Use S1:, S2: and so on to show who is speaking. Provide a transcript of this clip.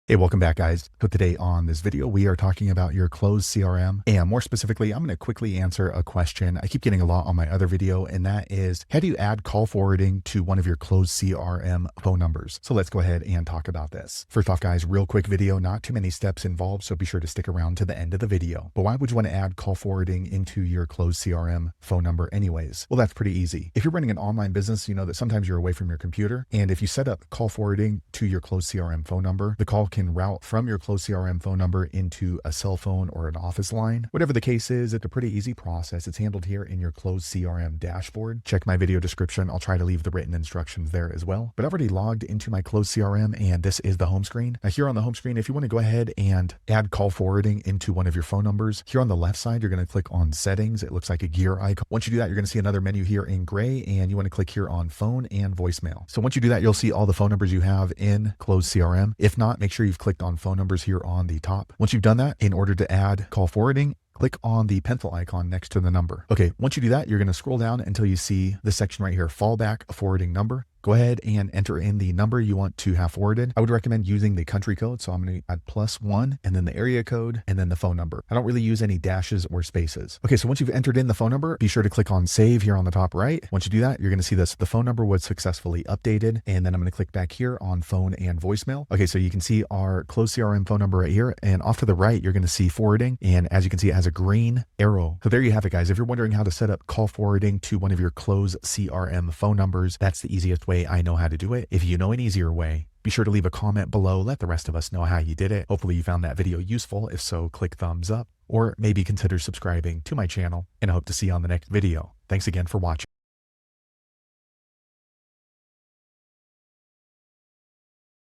S1: Hey, welcome back, guys. So today on this video, we are talking about your closed CRM. And more specifically, I'm going to quickly answer a question I keep getting a lot on my other video, and that is, how do you add call forwarding to one of your closed CRM phone numbers? So let's go ahead and talk about this. First off, guys, real quick video, not too many steps involved, so be sure to stick around to the end of the video. But why would you want to add call forwarding into your closed CRM phone number anyways? Well, that's pretty easy. If you're running an online business, you know that sometimes you're away from your computer, and if you set up call forwarding to your closed CRM phone number, the call can route from your closed CRM phone number into a cell phone or an office line. Whatever the case is, it's a pretty easy process. It's handled here in your closed CRM dashboard. Check my video description. I'll try to leave the written instructions there as well. But I've already logged into my closed CRM, and this is the home screen. Now here on the home screen, if you want to go ahead and add call forwarding into one of your phone numbers, here on the left side, you're going to click on settings. It looks like a gear icon. Once you do that, you're going to see another menu here in gray, and you want to click here on phone and voicemail. So once you do that, you'll see all the phone numbers you have in closed CRM. If not, make sure you've clicked on phone numbers here on the top. Once you've done that, in order to add call forwarding, click on the pencil icon next to the number. Okay, once you do that, you're going to scroll down until you see the section right here, fallback forwarding number. Go ahead and enter in the number you want to have forwarded. I would recommend using the country code. So I'm going to add +1 and then the area code and then the phone number. I don't really use any dashes or spaces. Okay, so once you've entered in the phone number, be sure to click on save here on the top right. Once you do that, you're going to see this. The phone number was successfully updated. And then I'm going to click back here on phone and voicemail. Okay, so you can see our closed CRM phone number right here. And off to the right, you're going to see forwarding. And as you can see, it has a green arrow. So there you have it, guys. If you're wondering how to set up call forwarding to one of your closed CRM phone numbers, that's the easiest way I know how to do it. If you know an easier way, be sure to leave a comment below. Let the rest of us know how you did it. Hopefully you found that video useful. If so, click thumbs up or maybe consider subscribing to my channel, and I hope to see you on the next video. Thanks again for watching.